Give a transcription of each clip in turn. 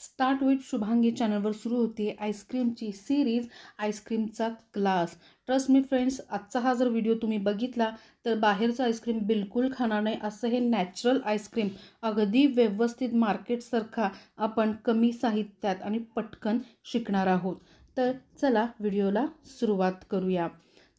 Start with Shubhangi चॅनलवर सुरू होती आईस्क्रीमची सिरीज, आईस्क्रीमचा क्लास. ट्रस्ट मी फ्रेंड्स, आजचा हा जर व्हिडिओ तुम्ही बघितला तर बाहेरचं आईस्क्रीम बिलकुल खाणार नाही. असं हे नॅचरल आईस्क्रीम अगदी व्यवस्थित मार्केटसारखा आपण कमी साहित्यात आणि पटकन शिकणार आहोत. तर चला व्हिडिओला सुरुवात करूया.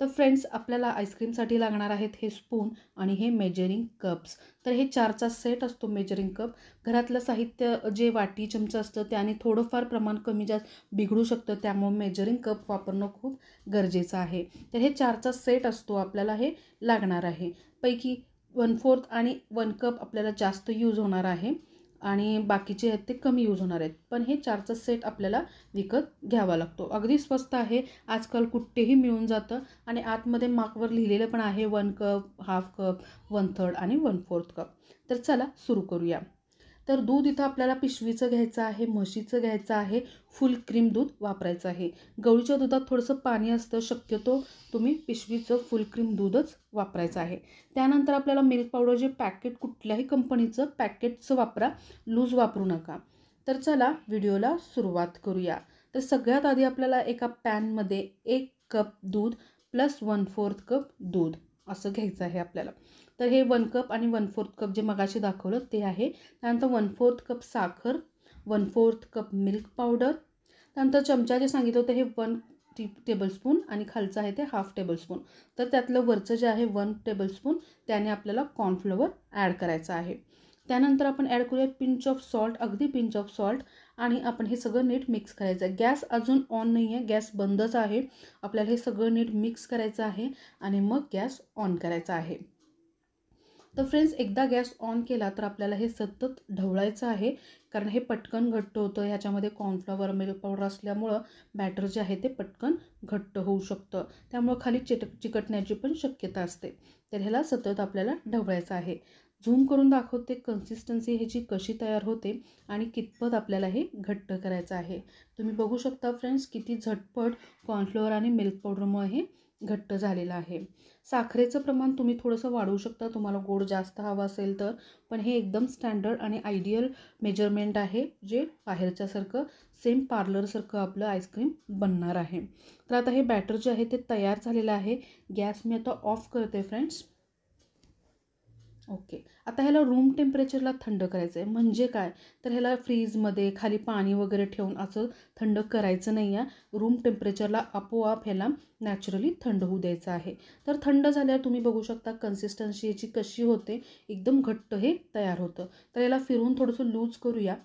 तर फ्रेंड्स, आपल्याला आईस्क्रीमसाठी लागणार आहेत हे स्पून आणि हे मेजरिंग कप्स. तर हे 4चा सेट असतो मेजरिंग कप. घरातलं साहित्य जे वाटी चमचा असतं त्याने थोडंफार प्रमाण कमी जास्त बिघडू शकतं, त्यामुळे मेजरिंग कप वापरणं खूप गरजेचं आहे. तर हे 4चा सेट असतो, आपल्याला हे लागणार आहे. पैकी 1/4 आणि 1 कप आपल्याला जास्त यूज होणार आहे आणि बाकीचे आहेत ते कमी यूज होणार आहेत. पण हे 4चा सेट आपल्याला विकत घ्यावा लागतो. अगदी स्वस्त आहे, आजकाल कुठेही मिळून जातं आणि आतमध्ये मार्कवर लिहिलेलं पण आहे 1 कप, हाफ कप, 1/3 आणि 1/4 कप. तर चला सुरू करूया. तर दूध इथं आपल्याला पिशवीचं घ्यायचं आहे, म्हशीचं घ्यायचं आहे, फुल क्रीम दूध वापरायचं आहे. गवळीच्या दुधात थोडंसं पाणी असतं, शक्यतो तुम्ही पिशवीचं फुल क्रीम दूधच वापरायचं आहे. त्यानंतर आपल्याला मिल्क पावडर जे पॅकेट, कुठल्याही कंपनीचं पॅकेटचं वापरा, लूज वापरू नका. तर चला व्हिडिओला सुरुवात करूया. तर सगळ्यात आधी आपल्याला एका पॅनमध्ये 1 कप दूध प्लस 1/4 कप दूध असं घ्यायचं आहे आपल्याला. तर हे 1 कप आणि 1/4 कप जे मगाशी दाखवलं ते आहे. त्यानंतर 1/4 कप साखर, 1/4 कप मिल्क पावडर, त्यानंतर चमचा जे सांगितलं होतं हे 1 टेबलस्पून आणि खालचं आहे ते हाफ टेबलस्पून. तर त्यातलं वरचं जे आहे 1 टेबलस्पून त्याने आपल्याला कॉर्नफ्लोअर ॲड करायचं आहे. त्यानंतर आपण ॲड करूया पिंच ऑफ सॉल्ट, अगदी पिंच ऑफ सॉल्ट, आणि आपण हे सगळं नीट मिक्स करायचं आहे. गॅस अजून ऑन नाही आहे, गॅस बंदच आहे. आपल्याला हे सगळं नीट मिक्स करायचं आहे आणि मग गॅस ऑन करायचा आहे. तर फ्रेंड्स, एकदा गॅस ऑन केला तर आपल्याला हे सतत ढवळायचं आहे, कारण हे पटकन घट्ट होतं. ह्याच्यामध्ये कॉर्नफ्लॉवर, मिल्क पावडर असल्यामुळं बॅटर जे आहे ते पटकन घट्ट होऊ शकतं, त्यामुळं खाली चिकटण्याची पण शक्यता असते. तर ह्याला सतत आपल्याला ढवळायचं आहे. झूम करून दाखवते कन्सिस्टन्सी ह्याची कशी तयार होते आणि कितपत आपल्याला हे घट्ट करायचं आहे. तुम्ही बघू शकता फ्रेंड्स, किती झटपट कॉर्नफ्लॉवर आणि मिल्क पावडरमुळे हे घट्ट झालेलं आहे. साखरेचं प्रमाण तुम्ही थोडंसं वाढवू शकता, तुम्हाला गोड जास्त हवा असेल तर. पण हे एकदम स्टँडर्ड आणि आयडियल मेजरमेंट आहे, जे बाहेरच्यासारखं सेम पार्लरसारखं आपलं आईस्क्रीम बनणार आहे. तर आता हे बॅटर जे आहे ते तयार झालेलं आहे. गॅस मी आता ऑफ करते फ्रेंड्स. ओके, आता ह्याला रूम टेम्परेचरला थंड करायचं आहे. म्हणजे काय, तर ह्याला फ्रीजमध्ये खाली पाणी वगैरे ठेवून असं थंड करायचं नाही आहे. रूम टेम्परेचरला आपोआप ह्याला नॅचरली थंड होऊ द्यायचं आहे. तर थंड झाल्यावर तुम्ही बघू शकता कन्सिस्टन्सी याची कशी होते, एकदम घट्ट हे तयार होतं. तर याला फिरवून थोडंसं लूज करूया.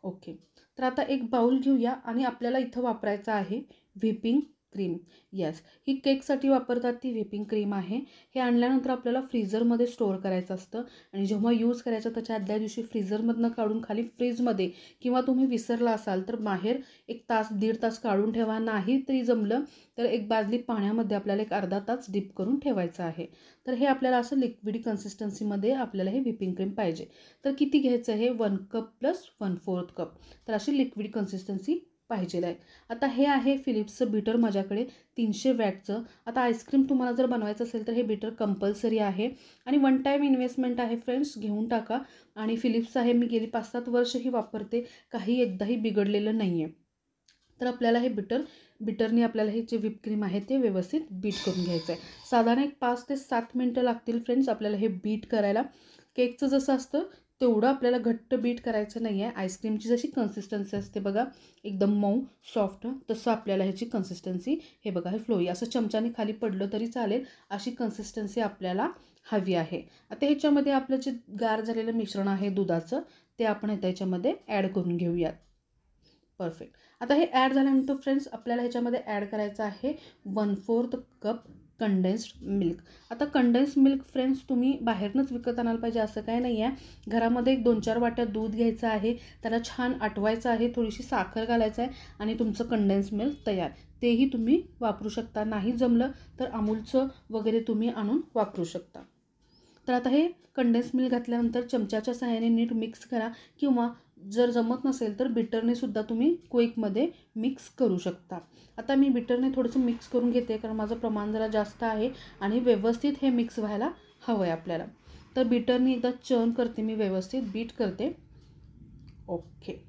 ओके, तर आता एक बाउल घेऊया आणि आपल्याला इथं वापरायचं आहे व्हिपिंग क्रीम. येस, ही केकसाठी वापरतात ती व्हिपिंग क्रीम आहे. हे आणल्यानंतर आपल्याला फ्रीझरमध्ये स्टोअर करायचं असतं आणि जेव्हा यूज करायचं त्याच्या आदल्या दिवशी फ्रीझरमधनं काढून खाली फ्रीजमध्ये, किंवा तुम्ही विसरला असाल तर बाहेर 1 तास 1.5 तास काढून ठेवा. नाही तरी जमलं तर एक बादली पाण्यामध्ये आपल्याला 1 अर्धा तास डिप करून ठेवायचं आहे. तर हे आपल्याला असं लिक्विडी कन्सिस्टन्सीमध्ये आपल्याला हे व्हिपिंग क्रीम पाहिजे. तर किती घ्यायचं आहे, 1 कप प्लस 1/4 कप. तर अशी लिक्विड कन्सिस्टन्सी पाहिजेलं आहे. आता हे आहे फिलिप्सचं बीटर माझ्याकडे 300 वॅटचं. आता आईस्क्रीम तुम्हाला जर बनवायचं असेल तर हे बीटर कंपल्सरी आहे आणि 1 टाईम इन्व्हेस्टमेंट आहे फ्रेंड्स, घेऊन टाका. आणि फिलिप्स आहे, मी गेली 5-7 वर्षही वापरते, काही एकदाही बिघडलेलं नाही आहे. तर आपल्याला हे बिटरने आपल्याला हे जे व्हिप क्रीम आहे ते व्यवस्थित बीट करून घ्यायचं आहे. साधारण एक 5 ते 7 मिनटं लागतील फ्रेंड्स आपल्याला हे बीट करायला. केकचं जसं असतं तेवढं आपल्याला घट्ट बीट करायचं नाही आहे. आईस्क्रीमची जशी कन्सिस्टन्सी असते बघा, एकदम मऊ सॉफ्ट, तसं आपल्याला ह्याची कन्सिस्टन्सी, हे बघा हे फ्लोई, असं चमच्याने खाली पडलं तरी चालेल, अशी कन्सिस्टन्सी आपल्याला हवी आहे. आता ह्याच्यामध्ये आपलं जे गार झालेलं मिश्रण आहे दुधाचं, ते आपण त्याच्यामध्ये ॲड करून घेऊयात. परफेक्ट. आता हे ॲड झाल्यानंतर फ्रेंड्स आपल्याला ह्याच्यामध्ये ॲड करायचं आहे 1/4 कप कंडेन्स्ड मिल्क. आता कंडेन्स्ड मिल्क फ्रेंड्स तुम्ही बाहेरनंच विकत आणायला पाहिजे असं काही नाही आहे. घरामध्ये एक 2-4 वाट्या दूध घ्यायचं आहे, त्याला छान आटवायचं आहे, थोडीशी साखर घालायचं आहे आणि तुमचं कंडेन्स्ड मिल्क तयार. तेही तुम्ही वापरू शकता. नाही जमलं तर अमूलचं वगैरे तुम्ही आणून वापरू शकता. तर आता हे कंडेन्स मिल्क घातल्यानंतर चमच्याच्या सहाय्याने नीट मिक्स करा, किंवा जर जमत नसेल तर बिटरने सुद्धा तुम्ही क्विकमध्ये मिक्स करू शकता. आता मी बिटरने थोडंसं मिक्स करून घेते, कारण माझं प्रमाण जरा जास्त आहे आणि व्यवस्थित हे मिक्स व्हायला हवं आहे आपल्याला. तर बिटरने एकदा चर्न करते, मी व्यवस्थित बीट करते. ओके.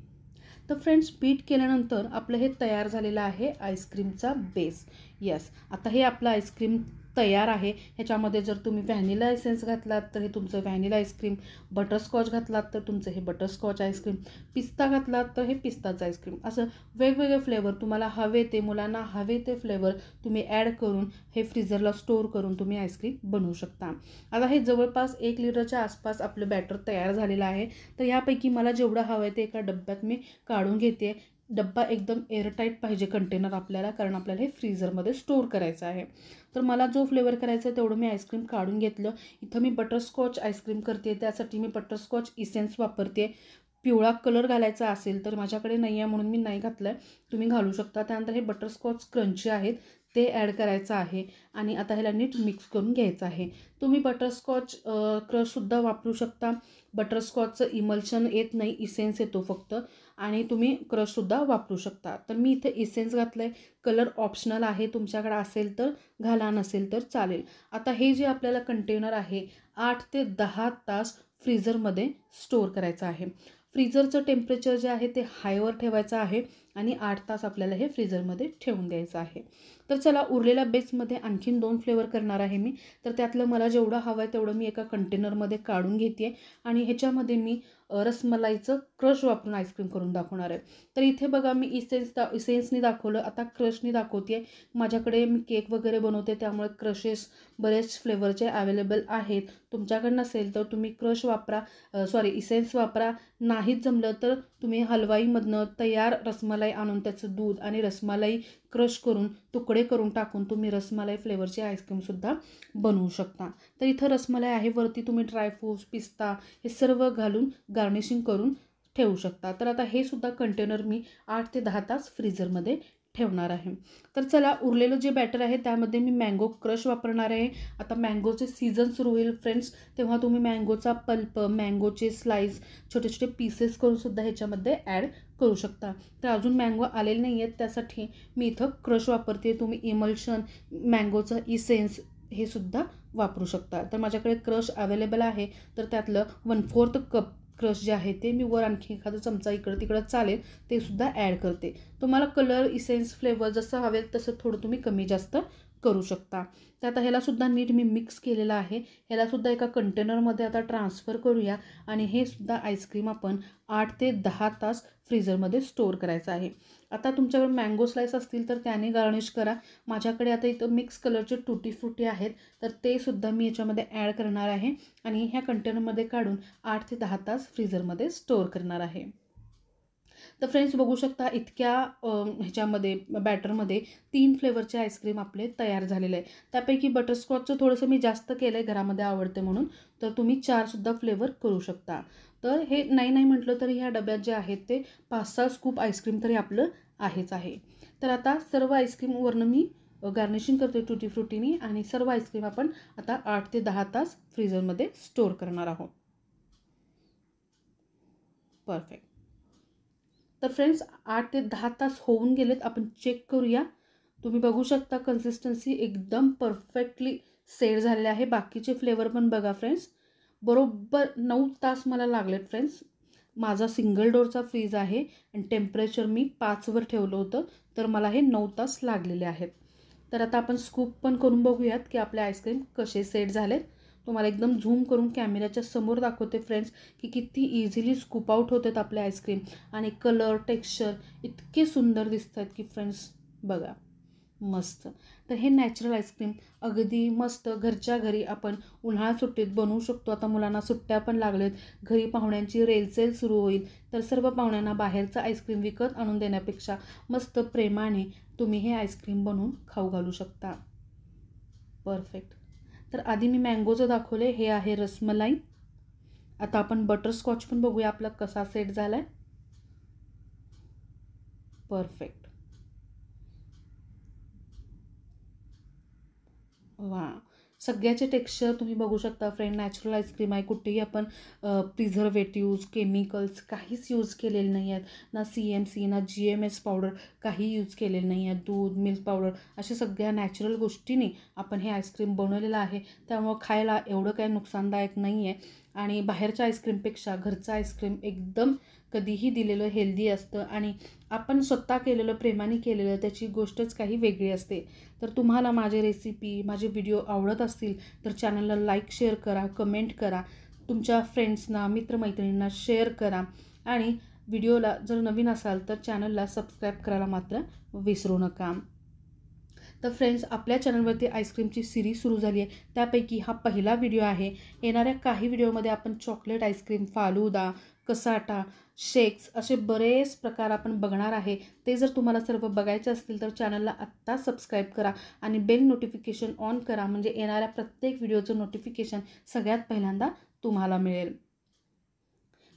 तर फ्रेंड्स, बीट केल्यानंतर आपलं हे तयार झालेलं आहे आईस्क्रीमचा बेस. येस, आता हे आपलं आईस्क्रीम तयार आहे. ह्याच्यामध्ये जर तुम्ही व्हॅनिला एसेन्स घातलात तर हे तुमचं व्हॅनिला आईस्क्रीम, बटरस्कॉच घातलात तर तुमचं हे बटरस्कॉच आईस्क्रीम, पिस्ता घातलात तर हे पिस्ताचं आईस्क्रीम, असं वेगवेगळे फ्लेवर तुम्हाला हवे ते, मुलांना हवे ते फ्लेवर तुम्ही ॲड करून हे फ्रीझरला स्टोअर करून तुम्ही आईस्क्रीम बनवू शकता. आता हे जवळपास 1 लिटरच्या आसपास आपलं बॅटर तयार झालेलं आहे. तर ह्यापैकी मला जेवढं हवं आहे ते एका डब्यात मी काढून घेते. डब्बा एकदम एअरटाईट पाहिजे कंटेनर आपल्याला, कारण आपल्याला हे फ्रीझरमध्ये स्टोअर करायचं आहे. तर मला जो फ्लेवर करायचा आहे तेवढं मी आईस्क्रीम काढून घेतलं. इथं मी बटरस्कॉच आईस्क्रीम करते, त्यासाठी मी बटरस्कॉच इसेन्स वापरते. पिवळा कलर घालायचा असेल तर माझ्याकडे नाही आहे म्हणून मी नाही घातलं आहे, तुम्ही घालू शकता. त्यानंतर हे बटरस्कॉच क्रंची आहेत ते ॲड करायचं आहे आणि आता ह्याला नीट मिक्स करून घ्यायचं आहे. तुम्ही बटरस्कॉच क्रशसुद्धा वापरू शकता. बटरस्कॉचचं इमल्शन येत नाही, इसेन्स येतो फक्त, आणि तुम्ही क्रशसुद्धा वापरू शकता. तर मी इथे इसेन्स घातलं आहे. कलर ऑप्शनल आहे, तुमच्याकडे असेल तर घाला, नसेल तर चालेल. आता हे जे आपल्याला कंटेनर आहे 8 ते 10 तास फ्रीझरमध्ये स्टोअर करायचं आहे. फ्रीझरचं टेम्परेचर जे आहे ते हायवर ठेवायचं आहे आणि 8 तास आपल्याला हे फ्रीझरमध्ये ठेवून द्यायचं आहे. तर चला, उरलेल्या बेसमध्ये आणखीन 2 फ्लेवर करणार आहे मी. तर त्यातलं मला जेवढं हवं आहे तेवढं मी एका कंटेनरमध्ये काढून घेते आणि ह्याच्यामध्ये मी रसमलाईचं क्रश वापरून आईस्क्रीम करून दाखवणार आहे. तर इथे बघा, मी इसेन्सनी दाखवलं, आता क्रशनी दाखवते. माझ्याकडे मी केक वगैरे बनवते त्यामुळे क्रशेस बरेच फ्लेवरचे अवेलेबल आहेत. तुमच्याकडे नसेल तर तुम्ही क्रश वापरा, इसेन्स वापरा. नाहीच जमलं तर तुम्ही हलवाईमधनं तयार रसमलाई आणून त्याचं दूध आणि रसमलाई क्रश करून तुकडे करून टाकून तुम्ही रसमलाई फ्लेवरचे आईस्क्रीमसुद्धा बनवू शकता. तर इथं रसमलाई आहे, वरती तुम्ही ड्रायफ्रूट्स, पिस्ता हे सर्व घालून गार्निशिंग करून ठेवू शकता. तर आता हे सुद्धा कंटेनर मी 8 ते 10 तास फ्रीझरमध्ये ठेवणार आहे. तर चला, उरलेलं जे बॅटर आहे त्यामध्ये मी मँगो क्रश वापरणार आहे. आता मँगोचे सीझन सुरू होईल फ्रेंड्स, तेव्हा तुम्ही मँगोचा पल्प, मँगोचे स्लाइस छोटे छोटे पीसेस करून सुद्धा ह्याच्यामध्ये ॲड करू शकता. तर अजून मँगो आलेले नाही आहेत, त्यासाठी मी इथं क्रश वापरते. तुम्ही इमल्शन, मँगोचं इसेन्स हे सुद्धा वापरू शकता. तर माझ्याकडे क्रश अवेलेबल आहे, तर त्यातलं 1/4 कप क्रश जे आहे ते मी वर आणखी एखादा चमचा इकडं तिकडं चालेल ते सुद्धा ॲड करते. तुम्हाला कलर, इसेन्स, फ्लेवर जसं हवेल तसं थोडं तुम्ही कमी जास्त करू शकता. तर आता ह्यालासुद्धा नीट मी मिक्स केलेलं आहे. ह्यालासुद्धा एका कंटेनरमध्ये आता ट्रान्सफर करूया आणि हे सुद्धा आईस्क्रीम आपण 8 ते 10 तास फ्रीझरमध्ये स्टोअर करायचं आहे. आता तुमच्याकडे मँगो स्लाईस असतील तर त्याने गार्निश करा. माझ्याकडे आता इथं मिक्स कलरचे टुटी फ्रुटी आहेत, तर ते सुद्धा मी याच्यामध्ये ॲड करणार आहे आणि ह्या कंटेनरमध्ये काढून 8 ते 10 तास फ्रीझरमध्ये स्टोअर करणार आहे. तर फ्रेंड्स, बघू शकता इतक्या ह्याच्यामध्ये बॅटरमध्ये 3 फ्लेवरचे आईस्क्रीम आपले तयार झालेले आहे. त्यापैकी बटरस्कॉचचं थोडंसं मी जास्त केलं आहे, घरामध्ये आवडते म्हणून. तर तुम्ही 4सुद्धा फ्लेवर करू शकता. तर हे नाही म्हटलं तरी ह्या डब्यात जे आहेत ते 5-6 स्कूप आईस्क्रीम तरी आपलं आहेच आहे. तर आता सर्व आईस्क्रीमवरनं मी गार्निशिंग करते टुटी फ्रुटीनी आणि सर्व आईस्क्रीम आपण आता 8 ते 10 तास फ्रीझरमध्ये स्टोअर करणार आहोत. परफेक्ट. तर फ्रेंड्स, 8 ते 10 तास होऊन गेलेत. आपण चेक करूया. तुम्ही बघू शकता कन्सिस्टन्सी एकदम परफेक्टली सेट झालेले आहे. बाकीचे फ्लेवर पण बघा फ्रेंड्स. बरोबर 9 तास मला लागलेत फ्रेंड्स. माझा सिंगल डोअरचा फ्रीज आहे आणि टेम्परेचर मी 5वर ठेवलं होतं, तर मला हे 9 तास लागलेले आहेत. तर आता आपण स्कूप पण करून बघूयात की आपले आईस्क्रीम कसे सेट झालेत. तुम्हाला एकदम झूम करून कॅमेऱ्याच्या समोर दाखवते फ्रेंड्स की किती इझिली स्कूप आउट होतात आपले आईस्क्रीम आणि कलर, टेक्स्चर इतके सुंदर दिसत आहेत की फ्रेंड्स बघा, मस्त. तर हे नॅचरल आईस्क्रीम अगदी मस्त घरच्या घरी आपण उन्हाळा सुट्टीत बनवू शकतो. आता मुलांना सुट्ट्या पण लागलेत, घरी पाहुण्यांची रेलचेल सुरू होईल, तर सर्व पाहुण्यांना बाहेरचं आईस्क्रीम विकत आणून देण्यापेक्षा मस्त प्रेमाने तुम्ही हे आईस्क्रीम बनवून खाऊ घालू शकता. परफेक्ट. तर आधी मी मँगोचं दाखवले, हे आहे रसमलाई. आता आपण बटरस्कॉच पण बघूया आपला कसा सेट झाला आहे. परफेक्ट. वा, सगळ्याचे टेक्स्चर तुम्ही बघू शकता फ्रेंड. नॅचरल आईस्क्रीम आहे, कुठेही आपण प्रिझर्वेटिव्ज, केमिकल्स काहीच यूज केलेले नाही आहेत. ना CMC, ना GMS पावडर काही यूज केलेलं नाही आहे. दूध, मिल्क पावडर अशा सगळ्या नॅचरल गोष्टींनी आपण हे आईस्क्रीम बनवलेलं आहे. त्यामुळं खायला एवढं काही नुकसानदायक नाही आहे आणि बाहेरच्या आईस्क्रीमपेक्षा घरचं आईस्क्रीम एकदम कधीही दिलेलं हेल्दी असतं आणि आपण स्वतः केलेलं, प्रेमाने केलेलं त्याची गोष्टच काही वेगळी असते. तर तुम्हाला माझे रेसिपी, माझे व्हिडिओ आवडत असतील तर चॅनलला लाईक, शेअर करा, कमेंट करा, तुमच्या फ्रेंड्सना, मित्रमैत्रिणींना शेअर करा आणि व्हिडिओला जर नवीन असाल तर चॅनलला सबस्क्राईब करायला मात्र विसरू नका. तर फ्रेंड्स, आपल्या चॅनलवरती आईस्क्रीमची सिरीज सुरू झाली आहे. त्यापैकी हा पहिला व्हिडिओ आहे. येणाऱ्या काही व्हिडिओमध्ये आपण chocolate ice cream, falooda, cassata, shakes असे बरेच प्रकार आपण बघणार आहे. ते जर तुम्हाला सर्व बघायचे असतील तर चॅनलला आत्ता सबस्क्राईब करा आणि बेल नोटिफिकेशन ऑन करा, म्हणजे येणाऱ्या प्रत्येक व्हिडिओचं नोटिफिकेशन सगळ्यात पहिल्यांदा तुम्हाला मिळेल.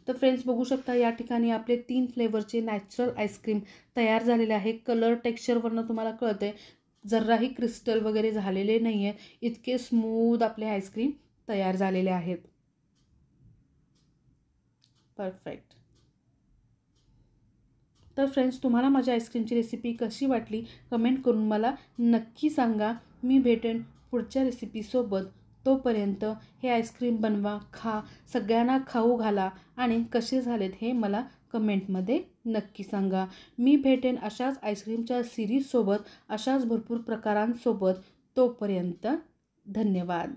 तर फ्रेंड्स, बघू शकता या ठिकाणी आपले 3 फ्लेवरचे नॅचरल आईस्क्रीम तयार झालेले आहे. कलर टेक्स्चरवरनं तुम्हाला कळतंय जराही क्रिस्टल वगैरे झालेले नाही आहे. इतके स्मूथ आपले आईस्क्रीम तयार झालेले आहेत. परफेक्ट. तर फ्रेंड्स, तुम्हाला माझ्या आईस्क्रीमची रेसिपी कशी वाटली कमेंट करून मला नक्की सांगा. मी भेटेन पुढच्या रेसिपीसोबत. तोपर्यंत हे आईस्क्रीम बनवा, खा, सगळ्यांना खाऊ घाला आणि कसे झालेत हे मला कमेंटमध्ये नक्की सांगा. मी भेटेन अशाच आईस्क्रीमच्या सिरीजसोबत, अशाच भरपूर प्रकारांसोबत. तोपर्यंत धन्यवाद.